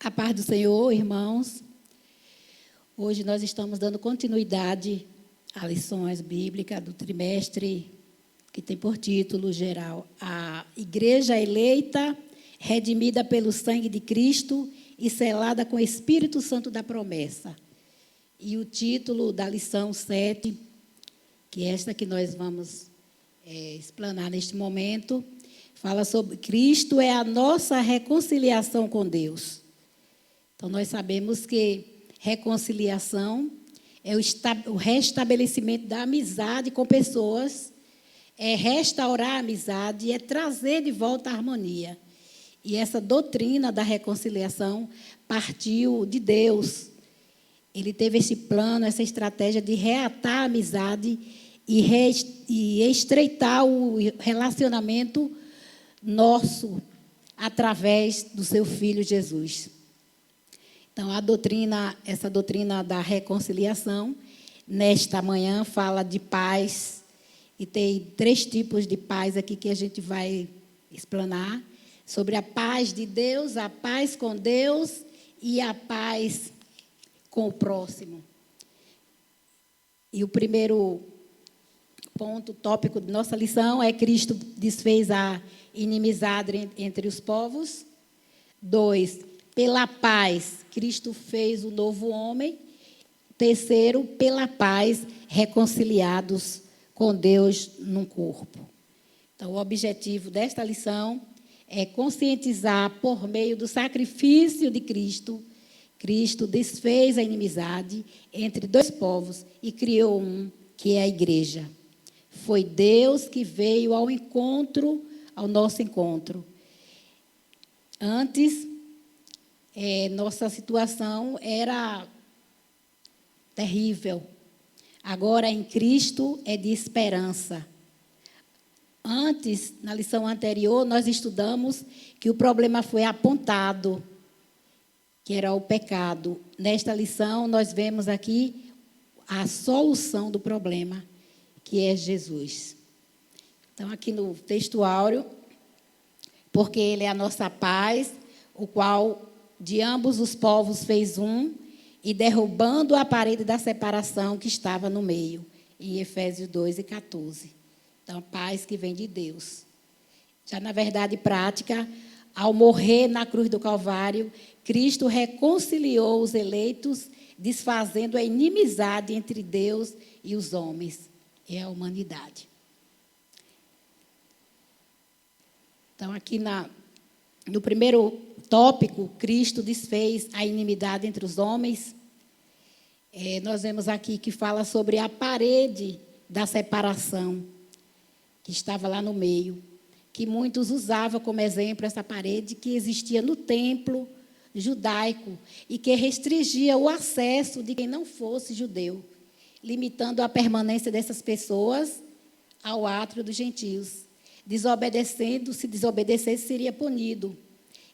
A paz do Senhor, irmãos. Hoje nós estamos dando continuidade às lições bíblicas do trimestre, que tem por título geral a Igreja Eleita, redimida pelo sangue de Cristo e selada com o Espírito Santo da promessa. E o título da lição 7, que é esta que nós vamos explanar neste momento, fala sobre Cristo é a nossa reconciliação com Deus. Então, nós sabemos que reconciliação é o restabelecimento da amizade com pessoas, é restaurar a amizade, é trazer de volta a harmonia. E essa doutrina da reconciliação partiu de Deus. Ele teve esse plano, essa estratégia de reatar a amizade e estreitar o relacionamento nosso através do seu Filho Jesus. Então, essa doutrina da reconciliação, nesta manhã, fala de paz, e tem 3 tipos de paz aqui que a gente vai explanar, sobre a paz de Deus, a paz com Deus e a paz com o próximo. E o primeiro ponto, tópico de nossa lição é Cristo desfez a inimizade entre os povos. 2, pela paz, Cristo fez o novo homem. 3, pela paz, reconciliados com Deus num corpo. Então, o objetivo desta lição é conscientizar, por meio do sacrifício de Cristo, Cristo desfez a inimizade entre 2 povos e criou um, que é a igreja. Foi Deus que veio ao nosso encontro. Antes, nossa situação era terrível. Agora, em Cristo, é de esperança. Antes, na lição anterior, nós estudamos que o problema foi apontado, que era o pecado. Nesta lição, nós vemos aqui a solução do problema, que é Jesus. Então, aqui no texto áureo, porque Ele é a nossa paz, o qual de ambos os povos fez um, e derrubando a parede da separação que estava no meio, em Efésios 2:14. Então, a paz que vem de Deus. Já na verdade prática, ao morrer na cruz do Calvário, Cristo reconciliou os eleitos, desfazendo a inimizade entre Deus e os homens, e a humanidade. Então, aqui no primeiro tópico, Cristo desfez a inimizade entre os homens. Nós vemos aqui que fala sobre a parede da separação, que estava lá no meio, que muitos usavam como exemplo essa parede que existia no templo judaico e que restringia o acesso de quem não fosse judeu, limitando a permanência dessas pessoas ao átrio dos gentios. Se desobedecesse, seria punido.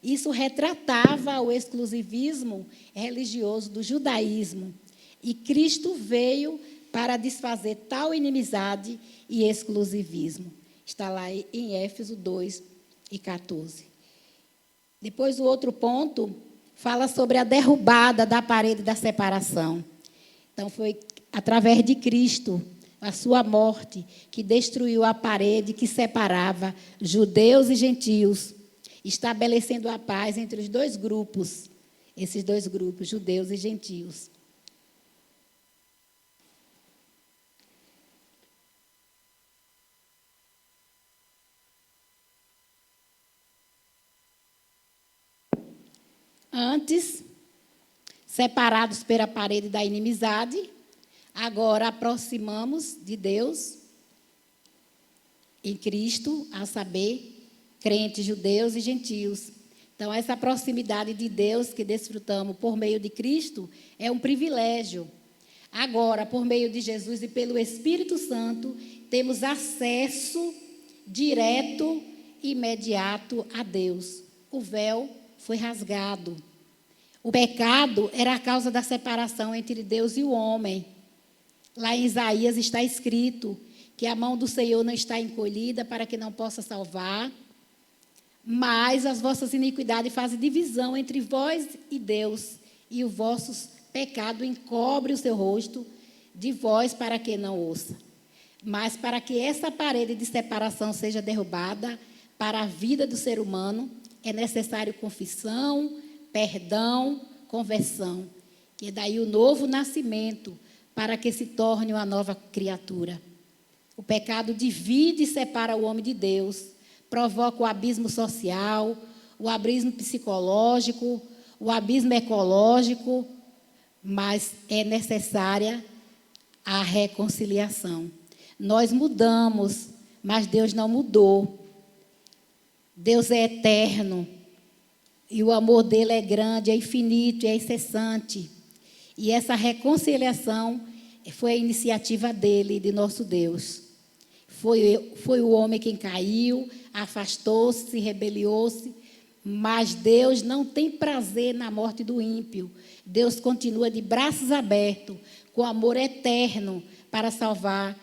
Isso retratava o exclusivismo religioso do judaísmo. E Cristo veio para desfazer tal inimizade e exclusivismo. Está lá em Éfeso 2:14. Depois, o outro ponto fala sobre a derrubada da parede da separação. Então, foi através de Cristo, a sua morte, que destruiu a parede que separava judeus e gentios, estabelecendo a paz entre os 2 grupos, esses 2 grupos, judeus e gentios. Antes, separados pela parede da inimizade, agora aproximamos de Deus em Cristo, a saber, crentes, judeus e gentios. Então, essa proximidade de Deus que desfrutamos por meio de Cristo é um privilégio. Agora, por meio de Jesus e pelo Espírito Santo, temos acesso direto e imediato a Deus. O véu foi rasgado. O pecado era a causa da separação entre Deus e o homem. Lá em Isaías está escrito que a mão do Senhor não está encolhida para que não possa salvar, Mas as vossas iniquidades fazem divisão entre vós e Deus, e o vosso pecado encobre o seu rosto de vós para que não ouça. Mas para que essa parede de separação seja derrubada para a vida do ser humano, é necessário confissão, perdão, conversão, que é daí o novo nascimento, para que se torne uma nova criatura. O pecado divide e separa o homem de Deus, provoca o abismo social, o abismo psicológico, o abismo ecológico, mas é necessária a reconciliação. Nós mudamos, mas Deus não mudou. Deus é eterno, e o amor dele é grande, é infinito, é incessante. E essa reconciliação foi a iniciativa dele, de nosso Deus. Foi o homem quem caiu, afastou-se, se rebeliou-se, mas Deus não tem prazer na morte do ímpio. Deus continua de braços abertos, com amor eterno, para salvar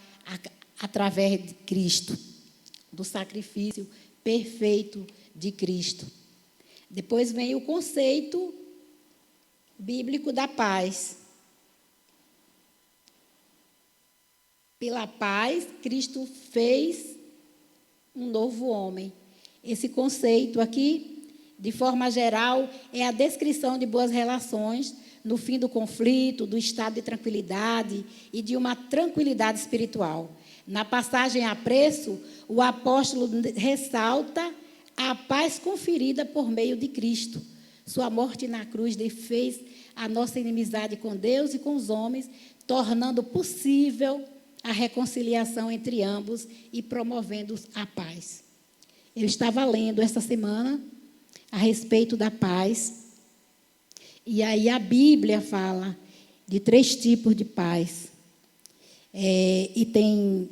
através de Cristo, do sacrifício perfeito de Cristo. Depois vem o conceito bíblico da paz. Pela paz, Cristo fez um novo homem. Esse conceito aqui, de forma geral, é a descrição de boas relações no fim do conflito, do estado de tranquilidade e de uma tranquilidade espiritual. Na passagem a preço, o apóstolo ressalta a paz conferida por meio de Cristo. Sua morte na cruz desfez a nossa inimizade com Deus e com os homens, tornando possível a reconciliação entre ambos e promovendo a paz. Eu estava lendo essa semana a respeito da paz, e aí a Bíblia fala de 3 tipos de paz. E tem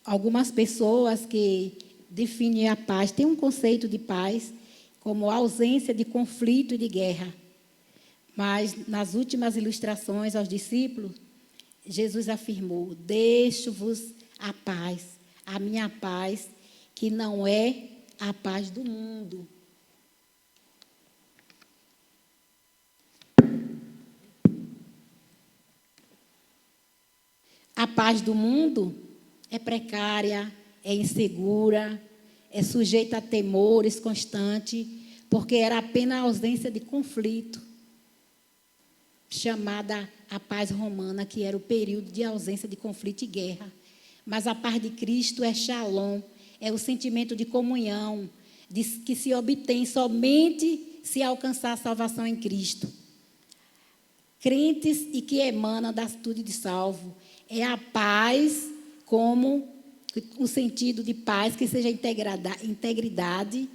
algumas pessoas que definem a paz. Tem um conceito de paz como a ausência de conflito e de guerra. Mas, nas últimas ilustrações aos discípulos, Jesus afirmou: deixo-vos a minha paz, que não é a paz do mundo. A paz do mundo é precária, é insegura, é sujeita a temores constantes, porque era apenas a ausência de conflito, chamada a paz romana, que era o período de ausência de conflito e guerra. Mas a paz de Cristo é shalom, é o sentimento de comunhão, que se obtém somente se alcançar a salvação em Cristo. Crentes e que emanam da atitude de salvo. É a paz como o sentido de paz, que seja integridade.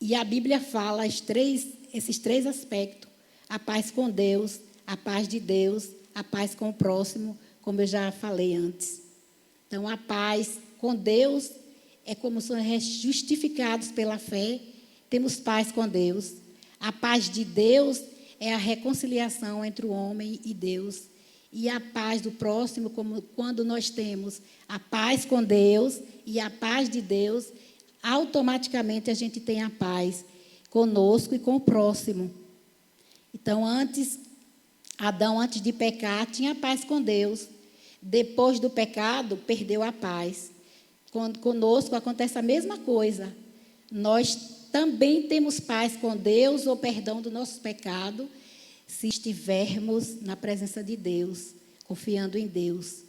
E a Bíblia fala esses 3 aspectos: a paz com Deus, a paz de Deus, a paz com o próximo, como eu já falei antes. Então, a paz com Deus é como somos justificados pela fé, temos paz com Deus. A paz de Deus é a reconciliação entre o homem e Deus. E a paz do próximo, como quando nós temos a paz com Deus e a paz de Deus, automaticamente a gente tem a paz conosco e com o próximo. Então, Adão, antes de pecar, tinha paz com Deus. Depois do pecado, perdeu a paz. Conosco acontece a mesma coisa. Nós também temos paz com Deus, ou perdão do nosso pecado, se estivermos na presença de Deus, confiando em Deus.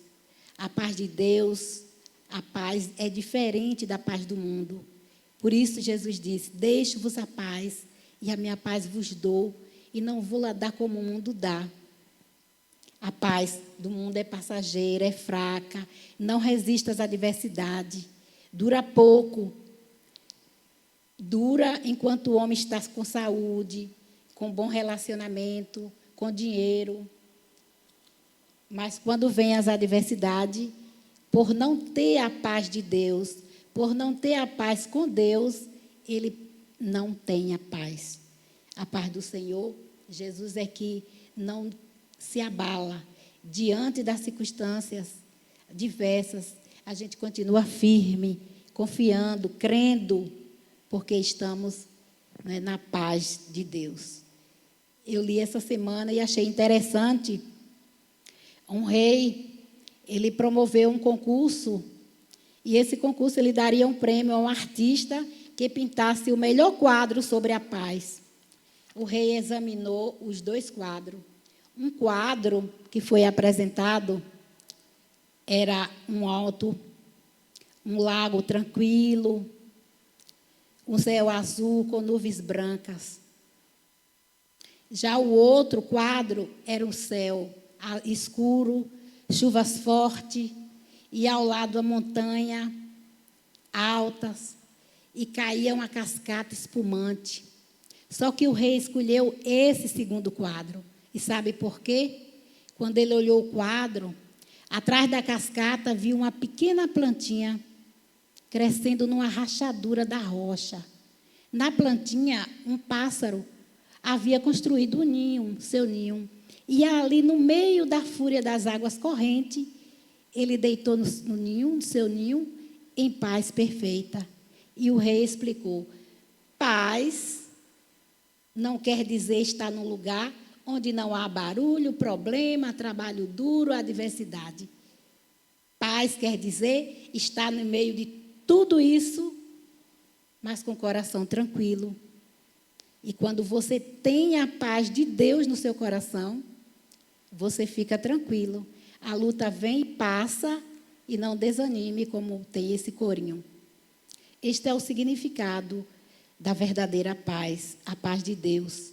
A paz de Deus, a paz é diferente da paz do mundo. Por isso Jesus disse: deixo-vos a paz, e a minha paz vos dou, e não vou lá dar como o mundo dá. A paz do mundo é passageira, é fraca, não resiste às adversidades, dura pouco. Dura enquanto o homem está com saúde, com bom relacionamento, com dinheiro. Mas quando vem as adversidades, por não ter a paz de Deus, por não ter a paz com Deus, ele não tem a paz. A paz do Senhor, Jesus é que não se abala diante das circunstâncias diversas. A gente continua firme, confiando, crendo porque estamos, né, na paz de Deus. Eu li essa semana e achei interessante. Um rei, ele promoveu um concurso, e esse concurso ele daria um prêmio a um artista que pintasse o melhor quadro sobre a paz. O rei examinou os 2 quadros. Um quadro que foi apresentado era um lago tranquilo, um céu azul com nuvens brancas. Já o outro quadro era um céu escuro, chuvas fortes, e ao lado a montanha altas, e caía uma cascata espumante. Só que o rei escolheu esse segundo quadro. E sabe por quê? Quando ele olhou o quadro, atrás da cascata viu uma pequena plantinha crescendo numa rachadura da rocha. Na plantinha, um pássaro havia construído um ninho, seu ninho. E ali, no meio da fúria das águas correntes, ele deitou no seu ninho, em paz perfeita. E o rei explicou: paz não quer dizer estar num lugar onde não há barulho, problema, trabalho duro, adversidade. Paz quer dizer estar no meio de tudo isso, mas com o coração tranquilo. E quando você tem a paz de Deus no seu coração, você fica tranquilo. A luta vem e passa, e não desanime, como tem esse corinho. Este é o significado da verdadeira paz, a paz de Deus.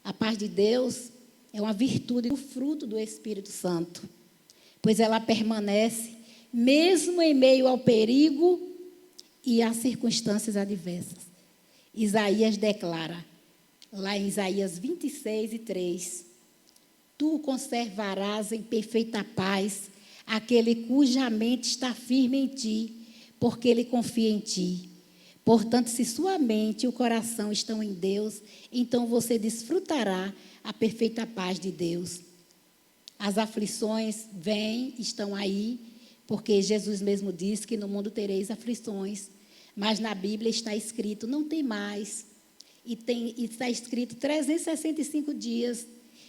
A paz de Deus é uma virtude do fruto do Espírito Santo, pois ela permanece mesmo em meio ao perigo e às circunstâncias adversas. Isaías declara, lá em Isaías 26:3, tu conservarás em perfeita paz aquele cuja mente está firme em ti, porque ele confia em ti. Portanto, se sua mente e o coração estão em Deus, então você desfrutará a perfeita paz de Deus. As aflições vêm, estão aí, porque Jesus mesmo disse que no mundo tereis aflições, mas na Bíblia está escrito, não tem mais. E está escrito 365 dias.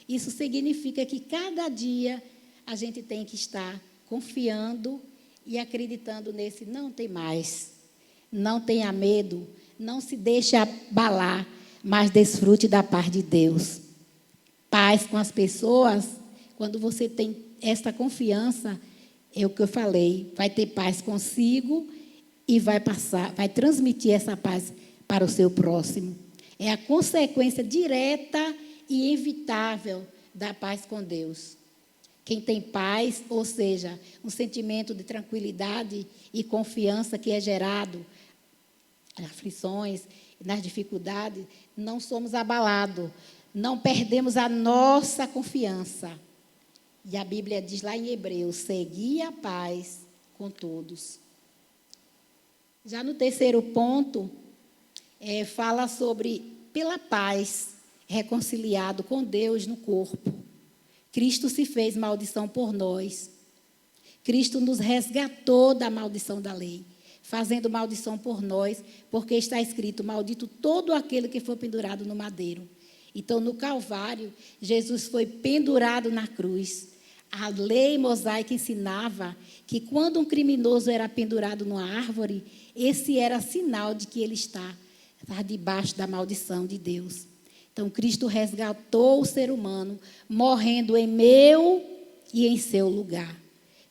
Isso significa que cada dia a gente tem que estar confiando e acreditando nesse não tem mais. Não tenha medo, não se deixe abalar, mas desfrute da paz de Deus. Paz com as pessoas, quando você tem esta confiança, é o que eu falei, vai ter paz consigo e vai transmitir essa paz para o seu próximo. É a consequência direta e inevitável da paz com Deus. Quem tem paz, ou seja, um sentimento de tranquilidade e confiança que é gerado nas aflições, nas dificuldades, não somos abalados, não perdemos a nossa confiança. E a Bíblia diz lá em Hebreus, segui a paz com todos. Já no terceiro ponto, fala sobre, pela paz, reconciliado com Deus no corpo. Cristo se fez maldição por nós. Cristo nos resgatou da maldição da lei, fazendo maldição por nós, porque está escrito, maldito todo aquele que foi pendurado no madeiro. Então, no Calvário, Jesus foi pendurado na cruz. A lei mosaica ensinava que quando um criminoso era pendurado numa árvore, esse era sinal de que ele está debaixo da maldição de Deus. Então, Cristo resgatou o ser humano, morrendo em meu e em seu lugar.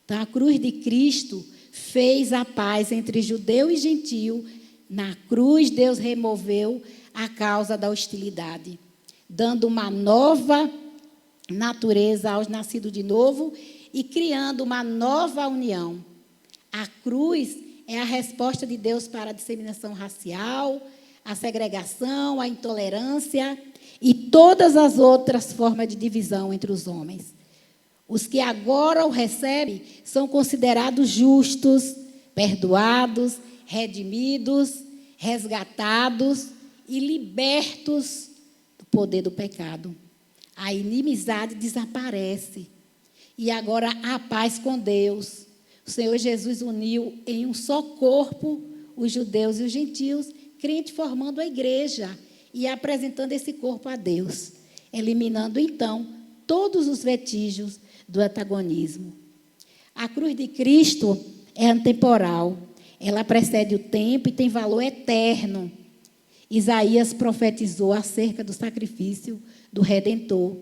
Então, a cruz de Cristo fez a paz entre judeu e gentio. Na cruz, Deus removeu a causa da hostilidade, dando uma nova natureza aos nascidos de novo e criando uma nova união. A cruz é a resposta de Deus para a disseminação racial, a segregação, a intolerância e todas as outras formas de divisão entre os homens. Os que agora o recebem são considerados justos, perdoados, redimidos, resgatados e libertos do poder do pecado. A inimizade desaparece. E agora há paz com Deus. O Senhor Jesus uniu em um só corpo os judeus e os gentios, crente formando a igreja e apresentando esse corpo a Deus, eliminando, então, todos os vestígios do antagonismo. A cruz de Cristo é atemporal, ela precede o tempo e tem valor eterno. Isaías profetizou acerca do sacrifício do Redentor,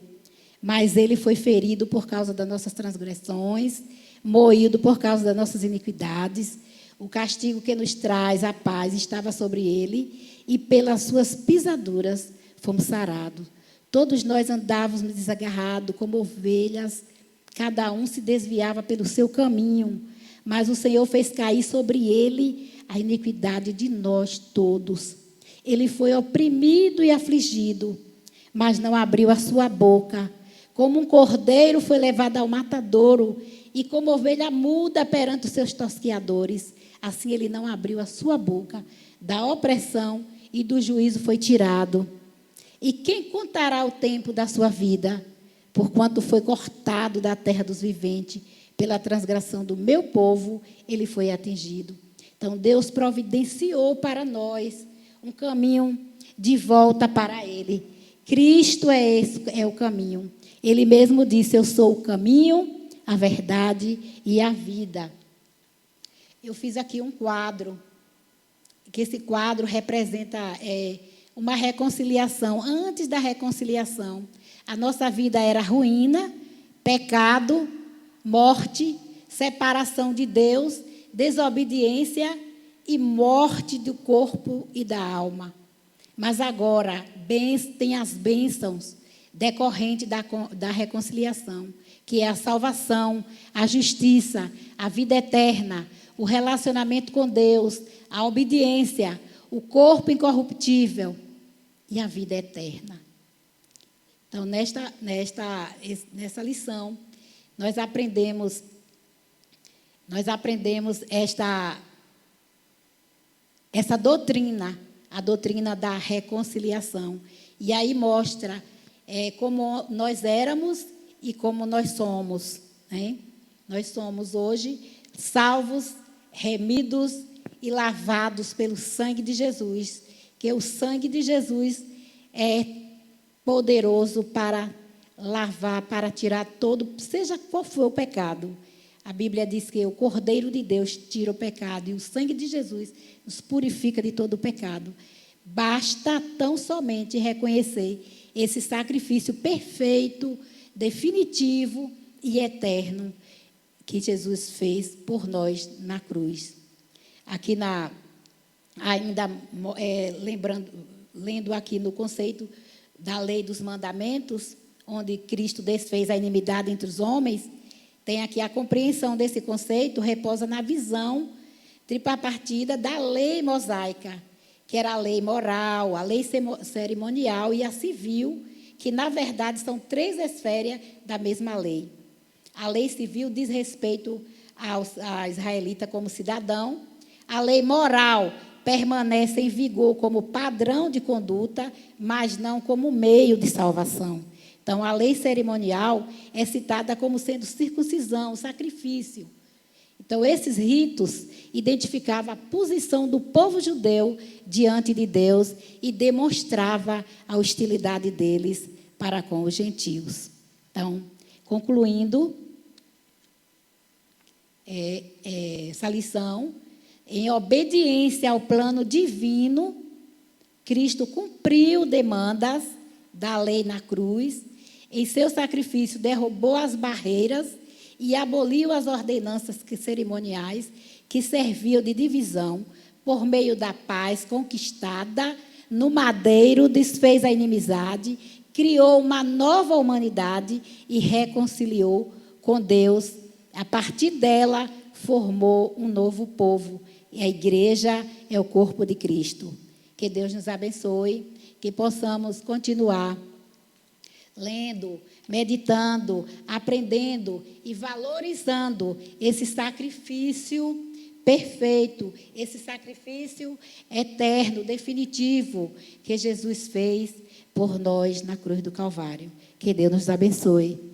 mas ele foi ferido por causa das nossas transgressões, moído por causa das nossas iniquidades. O castigo que nos traz a paz estava sobre ele, e pelas suas pisaduras fomos sarados. Todos nós andávamos desagarrados como ovelhas, cada um se desviava pelo seu caminho, mas o Senhor fez cair sobre ele a iniquidade de nós todos. Ele foi oprimido e afligido, mas não abriu a sua boca. Como um cordeiro foi levado ao matadouro, e como ovelha muda perante os seus tosquiadores, assim ele não abriu a sua boca. Da opressão e do juízo foi tirado. E quem contará o tempo da sua vida? Porquanto foi cortado da terra dos viventes, pela transgressão do meu povo, ele foi atingido. Então, Deus providenciou para nós um caminho de volta para ele. Cristo é o caminho. Ele mesmo disse: eu sou o caminho, a verdade e a vida. Eu fiz aqui um quadro, que esse quadro representa uma reconciliação. Antes da reconciliação, a nossa vida era ruína, pecado, morte, separação de Deus, desobediência e morte do corpo e da alma. Mas agora tem as bênçãos decorrentes da reconciliação, que é a salvação, a justiça, a vida eterna, o relacionamento com Deus, a obediência, o corpo incorruptível e a vida eterna. Então, nessa lição, nós aprendemos essa doutrina, a doutrina da reconciliação. E aí mostra como nós éramos e como nós somos. Né? Nós somos hoje salvos, remidos e lavados pelo sangue de Jesus, que o sangue de Jesus é poderoso para lavar, para tirar todo, seja qual for o pecado. A Bíblia diz que o Cordeiro de Deus tira o pecado e o sangue de Jesus nos purifica de todo o pecado. Basta tão somente reconhecer esse sacrifício perfeito, definitivo e eterno que Jesus fez por nós na cruz. Aqui lendo aqui no conceito da lei dos mandamentos, onde Cristo desfez a inimizade entre os homens, tem aqui a compreensão desse conceito, reposa na visão tripartida da lei mosaica, que era a lei moral, a lei cerimonial e a civil, que, na verdade, são três esferas da mesma lei. A lei civil diz respeito a israelita como cidadão. A lei moral permanece em vigor como padrão de conduta, mas não como meio de salvação. Então, a lei cerimonial é citada como sendo circuncisão, sacrifício. Então, esses ritos identificavam a posição do povo judeu diante de Deus e demonstrava a hostilidade deles para com os gentios. Então, concluindo essa lição, em obediência ao plano divino, Cristo cumpriu demandas da lei na cruz. Em seu sacrifício, derrubou as barreiras e aboliu as ordenanças cerimoniais que serviam de divisão. Por meio da paz conquistada no madeiro, desfez a inimizade, criou uma nova humanidade e reconciliou com Deus. A partir dela, formou um novo povo. E a igreja é o corpo de Cristo. Que Deus nos abençoe, que possamos continuar lendo, meditando, aprendendo e valorizando esse sacrifício perfeito, esse sacrifício eterno, definitivo, que Jesus fez por nós na cruz do Calvário. Que Deus nos abençoe.